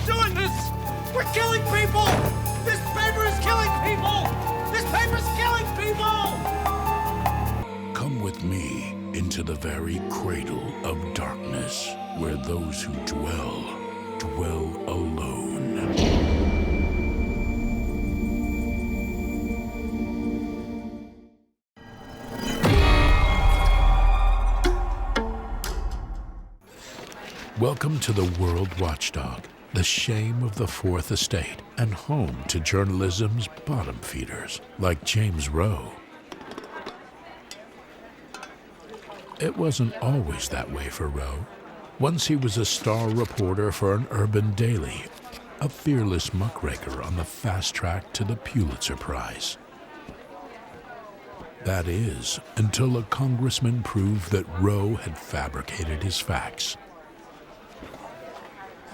doing this! We're killing people! This paper is killing people! This paper's killing people! Come with me into the very cradle of darkness, where those who dwell alone. Welcome to the World Watchdog, the shame of the Fourth Estate, and home to journalism's bottom feeders, like James Rowe. It wasn't always that way for Rowe. Once he was a star reporter for an urban daily, a fearless muckraker on the fast track to the Pulitzer Prize. That is, until a congressman proved that Rowe had fabricated his facts.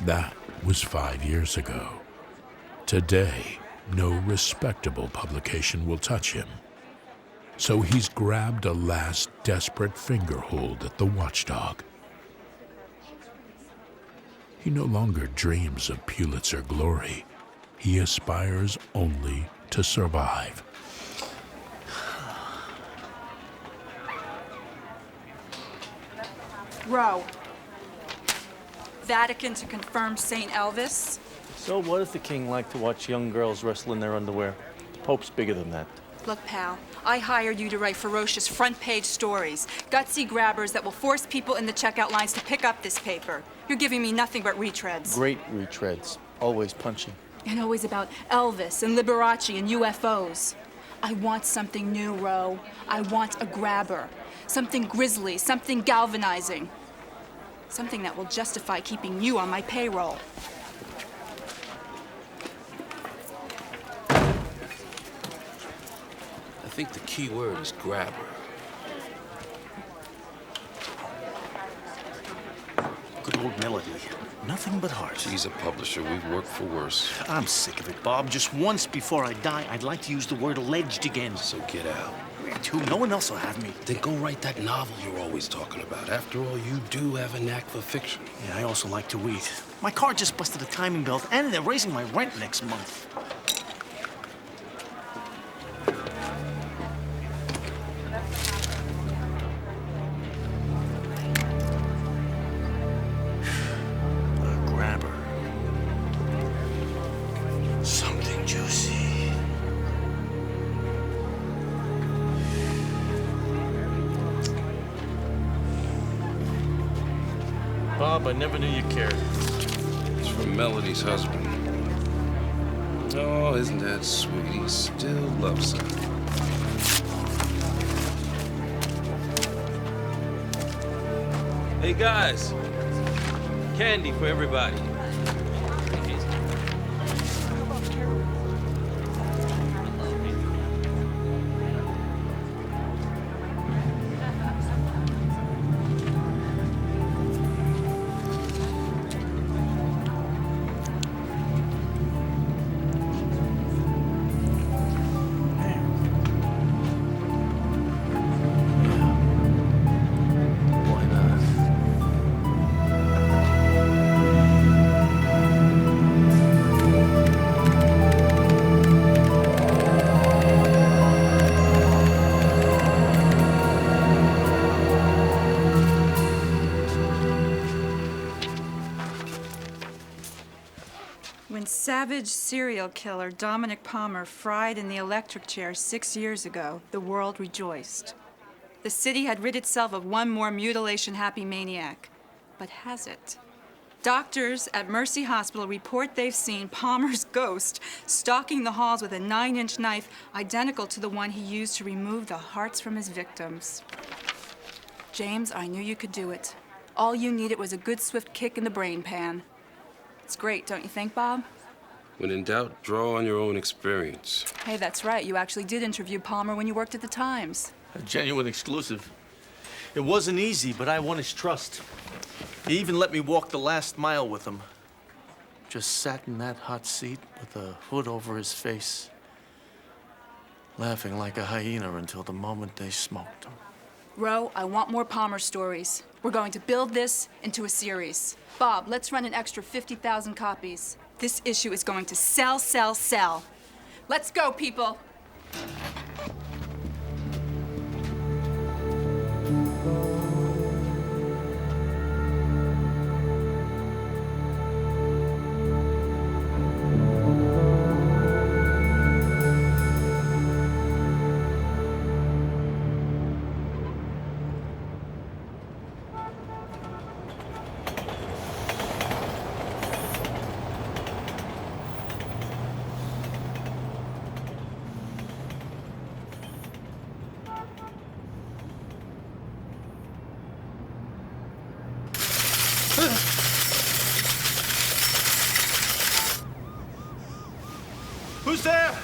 That was 5 years ago. Today, no respectable publication will touch him. So he's grabbed a last desperate fingerhold at the Watchdog. He no longer dreams of Pulitzer glory. He aspires only to survive. Rowe. Vatican to confirm St. Elvis. So what does the king like to watch young girls wrestle in their underwear? The Pope's bigger than that. Look, pal, I hired you to write ferocious front-page stories, gutsy grabbers that will force people in the checkout lines to pick up this paper. You're giving me nothing but retreads. Great retreads. Always punchy. And always about Elvis and Liberace and UFOs. I want something new, Rowe. I want a grabber. Something grisly, something galvanizing. Something that will justify keeping you on my payroll. I think the key word is grabber. Good old Melody. Nothing but heart. She's a publisher. We've worked for worse. I'm sick of it, Bob. Just once before I die, I'd like to use the word alleged again. So get out. Where to? No one else will have me. Then go write that novel you're always talking about. After all, you do have a knack for fiction. Yeah, I also like to eat. My car just busted a timing belt, and they're raising my rent next month. Bob, I never knew you cared. It's from Melody's husband. Oh, isn't that sweet? He still loves her. Hey, guys. Candy for everybody. When savage serial killer Dominic Palmer fried in the electric chair 6 years ago, the world rejoiced. The city had rid itself of one more mutilation-happy maniac. But has it? Doctors at Mercy Hospital report they've seen Palmer's ghost stalking the halls with a 9-inch knife identical to the one he used to remove the hearts from his victims. James, I knew you could do it. All you needed was a good swift kick in the brain pan. It's great, don't you think, Bob? When in doubt, draw on your own experience. Hey, that's right. You actually did interview Palmer when you worked at the Times. A genuine exclusive. It wasn't easy, but I won his trust. He even let me walk the last mile with him. Just sat in that hot seat with a hood over his face, laughing like a hyena until the moment they smoked him. Rowe, I want more Palmer stories. We're going to build this into a series. Bob, let's run an extra 50,000 copies. This issue is going to sell, sell, sell. Let's go, people. Who's there?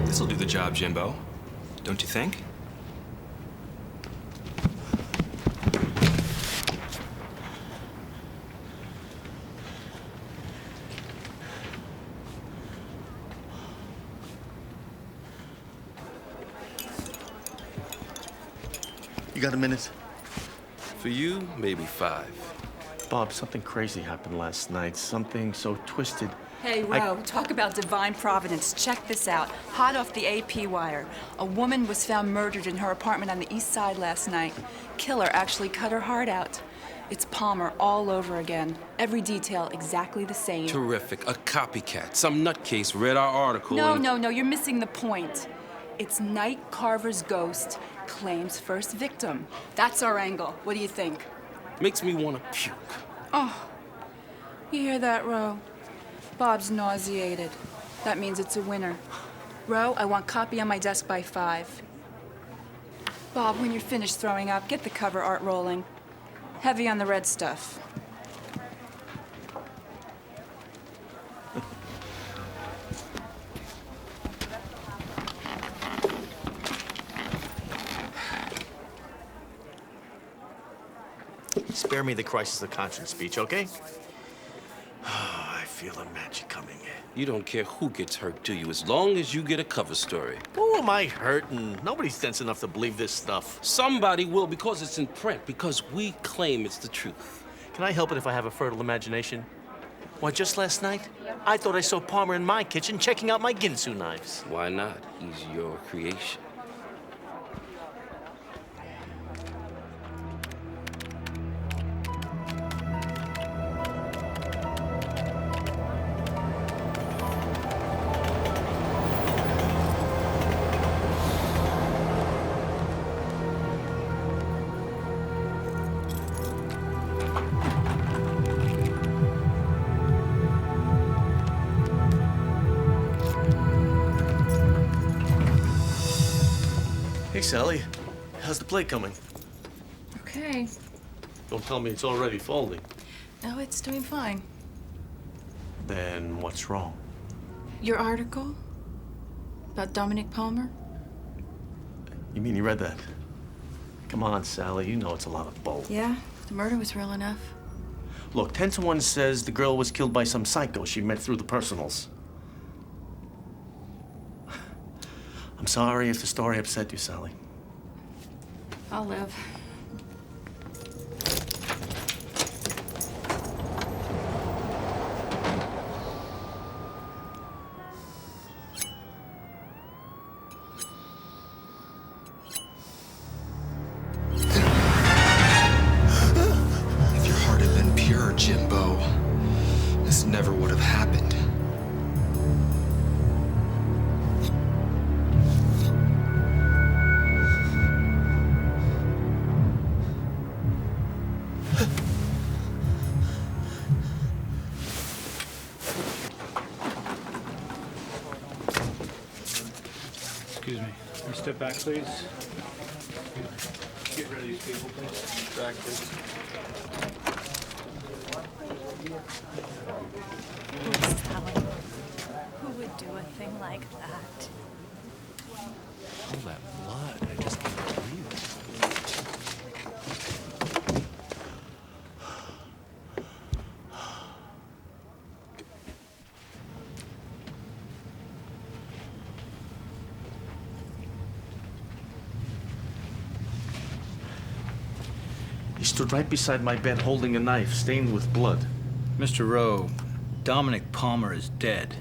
This'll do the job, Jimbo. Don't you think? You got a minute? For you, maybe 5. Bob, something crazy happened last night. Something so twisted. Hey, Ro, talk about divine providence. Check this out. Hot off the AP wire. A woman was found murdered in her apartment on the east side last night. Killer actually cut her heart out. It's Palmer all over again. Every detail exactly the same. Terrific. A copycat. Some nutcase read our article No, and... no, you're missing the point. It's Night Carver's ghost claims first victim. That's our angle. What do you think? Makes me want to puke. Oh, you hear that, Ro? Bob's nauseated. That means it's a winner. Ro, I want copy on my desk by 5. Bob, when you're finished throwing up, get the cover art rolling. Heavy on the red stuff. Spare me the crisis of conscience speech, okay? Oh, I feel the magic coming. You don't care who gets hurt, do you? As long as you get a cover story. Who am I hurting? Nobody's dense enough to believe this stuff. Somebody will because it's in print, because we claim it's the truth. Can I help it if I have a fertile imagination? Why, just last night, I thought I saw Palmer in my kitchen checking out my ginsu knives. Why not? He's your creation. Hey, Sally. How's the plate coming? Okay. Don't tell me it's already folding. No, it's doing fine. Then what's wrong? Your article about Dominic Palmer? You mean you read that? Come on, Sally. You know it's a lot of bull. Yeah, the murder was real enough. Look, 10 to 1 says the girl was killed by some psycho she met through the personals. I'm sorry if the story upset you, Sally. I'll live. If your heart had been pure, Jimbo, this never would have happened. Excuse me. Can you step back, please? Get rid of these people, please. Back, please. Who's telling? Who would do a thing like that? All that blood, I just can't believe it. He stood right beside my bed holding a knife stained with blood. Mr. Rowe, Dominic Palmer is dead.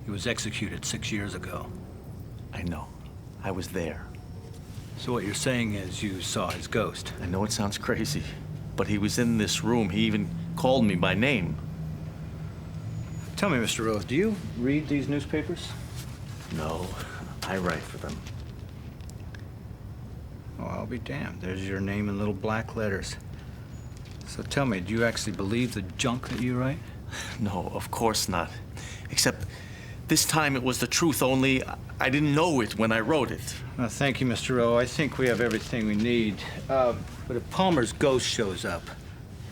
He was executed 6 years ago. I know. I was there. So what you're saying is you saw his ghost? I know it sounds crazy, but he was in this room. He even called me by name. Tell me, Mr. Rowe, do you read these newspapers? No, I write for them. Oh, I'll be damned. There's your name in little black letters. So tell me, do you actually believe the junk that you write? No, of course not. Except this time it was the truth, only I didn't know it when I wrote it. Thank you, Mr. Rowe. I think we have everything we need. But if Palmer's ghost shows up,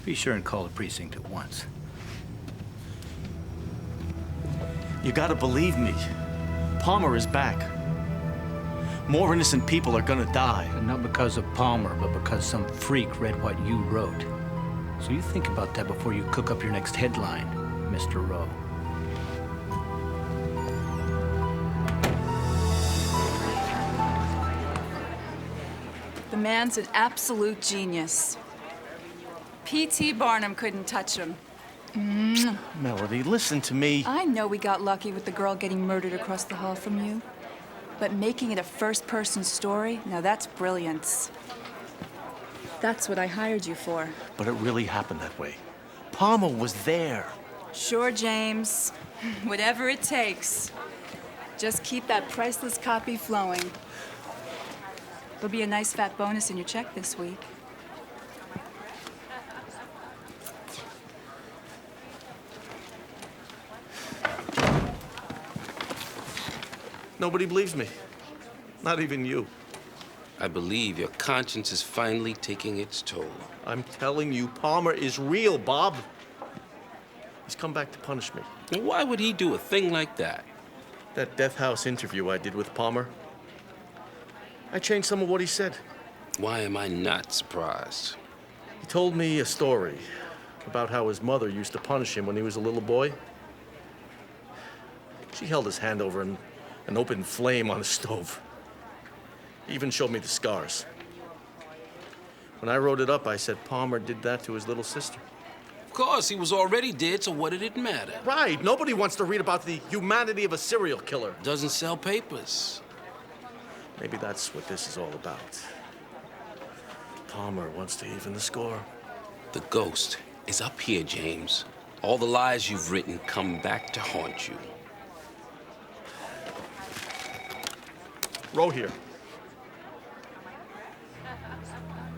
be sure and call the precinct at once. You gotta believe me. Palmer is back. More innocent people are gonna die. And not because of Palmer, but because some freak read what you wrote. So you think about that before you cook up your next headline, Mr. Rowe. The man's an absolute genius. P.T. Barnum couldn't touch him. Melody, listen to me. I know we got lucky with the girl getting murdered across the hall from you. But making it a first-person story, now that's brilliance. That's what I hired you for. But it really happened that way. Palmer was there. Sure, James. Whatever it takes. Just keep that priceless copy flowing. There'll be a nice fat bonus in your check this week. Nobody believes me. Not even you. I believe your conscience is finally taking its toll. I'm telling you, Palmer is real, Bob. He's come back to punish me. Now, why would he do a thing like that? That death house interview I did with Palmer, I changed some of what he said. Why am I not surprised? He told me a story about how his mother used to punish him when he was a little boy. She held his hand over an open flame on the stove. He even showed me the scars. When I wrote it up, I said Palmer did that to his little sister. Of course, he was already dead, so what did it matter? Right. Nobody wants to read about the humanity of a serial killer. Doesn't sell papers. Maybe that's what this is all about. Palmer wants to even the score. The ghost is up here, James. All the lies you've written come back to haunt you. Row here.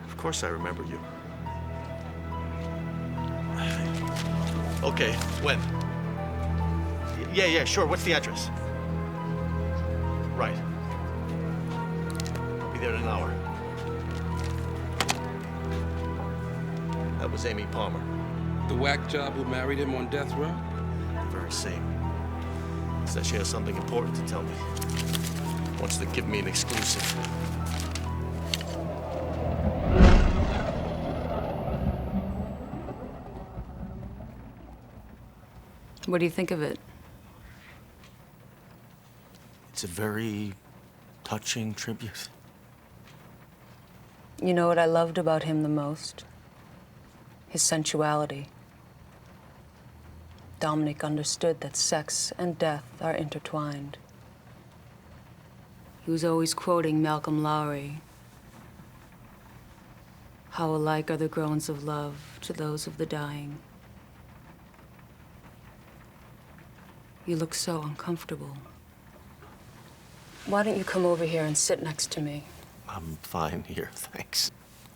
Of course I remember you. Okay, when? Yeah, sure. What's the address? Right. Be there in an hour. That was Amy Palmer. The whack job who married him on death row? The very same. Says she has something important to tell me. Wants to give me an exclusive. What do you think of it? It's a very touching tribute. You know what I loved about him the most? His sensuality. Dominic understood that sex and death are intertwined. He was always quoting Malcolm Lowry. How alike are the groans of love to those of the dying. You look so uncomfortable. Why don't you come over here and sit next to me? I'm fine here, thanks.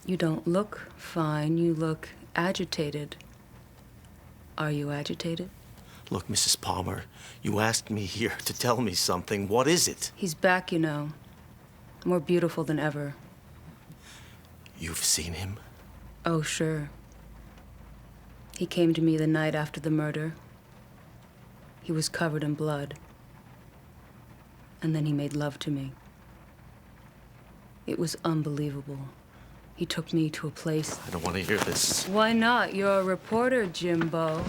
You don't look fine. You look agitated. Are you agitated? Look, Mrs. Palmer, you asked me here to tell me something. What is it? He's back, you know. More beautiful than ever. You've seen him? Oh, sure. He came to me the night after the murder. He was covered in blood. And then he made love to me. It was unbelievable. He took me to a place... I don't want to hear this. Why not? You're a reporter, Jimbo.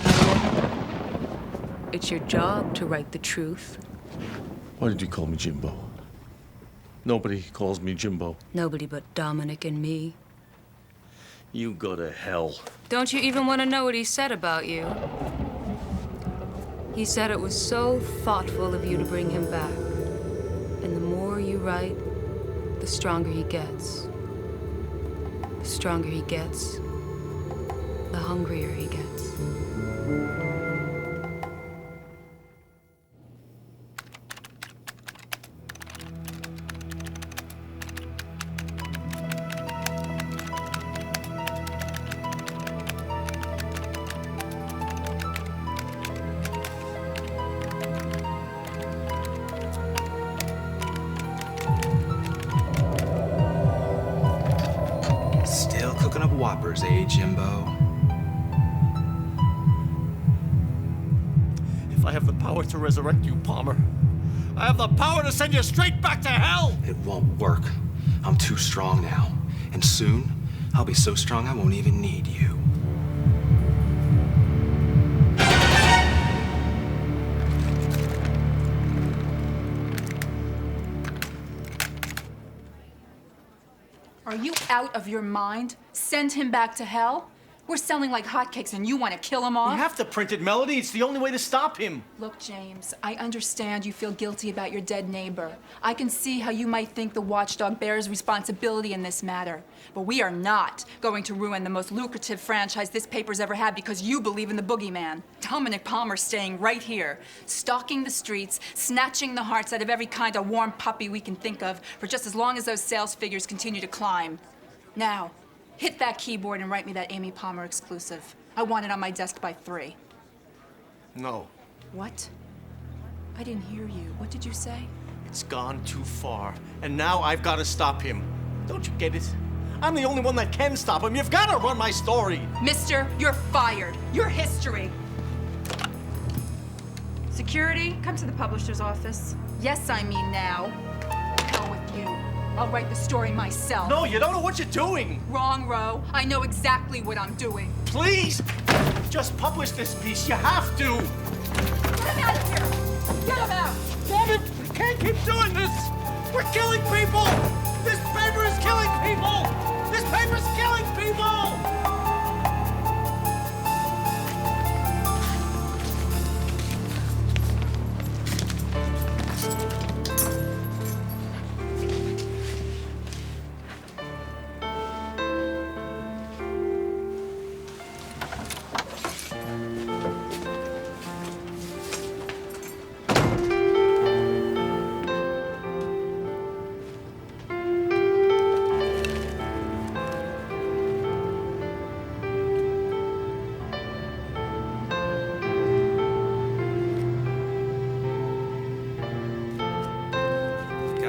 It's your job to write the truth. Why did you call me Jimbo? Nobody calls me Jimbo. Nobody but Dominic and me. You go to hell. Don't you even want to know what he said about you? He said it was so thoughtful of you to bring him back. And the more you write, the stronger he gets. The stronger he gets, the hungrier he gets. Still cooking up whoppers, eh, Jimbo? If I have the power to resurrect you, Palmer, I have the power to send you straight back to hell! It won't work. I'm too strong now. And soon, I'll be so strong I won't even need you. Are you out of your mind? Send him back to hell? We're selling like hotcakes and you want to kill him off? You have to print it, Melody. It's the only way to stop him. Look, James, I understand you feel guilty about your dead neighbor. I can see how you might think the watchdog bears responsibility in this matter. But we are not going to ruin the most lucrative franchise this paper's ever had because you believe in the boogeyman. Dominic Palmer's staying right here, stalking the streets, snatching the hearts out of every kind of warm puppy we can think of for just as long as those sales figures continue to climb. Now, hit that keyboard and write me that Amy Palmer exclusive. I want it on my desk by 3. No. What? I didn't hear you. What did you say? It's gone too far. And now I've got to stop him. Don't you get it? I'm the only one that can stop him. You've got to run my story. Mister, you're fired. You're history. Security, come to the publisher's office. Yes, I mean now. Hell with you. I'll write the story myself. No, you don't know what you're doing. Wrong, Ro. I know exactly what I'm doing. Please, just publish this piece. You have to. Get him out of here! Get him out! Damn it! We can't keep doing this. We're killing people! This paper is killing people! This paper's killing people!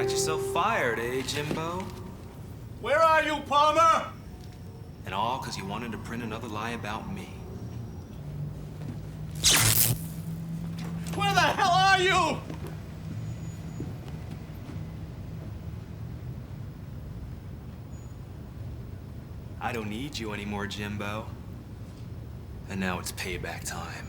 Yourself fired, eh, Jimbo? Where are you, Palmer? And all because you wanted to print another lie about me. Where the hell are you? I don't need you anymore, Jimbo. And now it's payback time.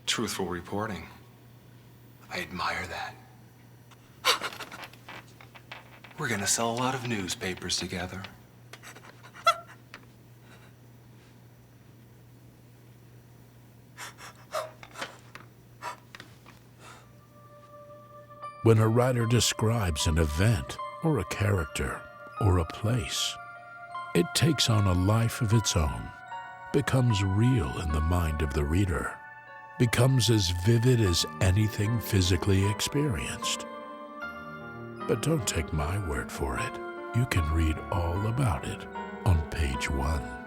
Truthful reporting. I admire that. We're gonna sell a lot of newspapers together. When a writer describes an event, or a character, or a place, it takes on a life of its own, becomes real in the mind of the reader, becomes as vivid as anything physically experienced. But don't take my word for it. You can read all about it on page 1.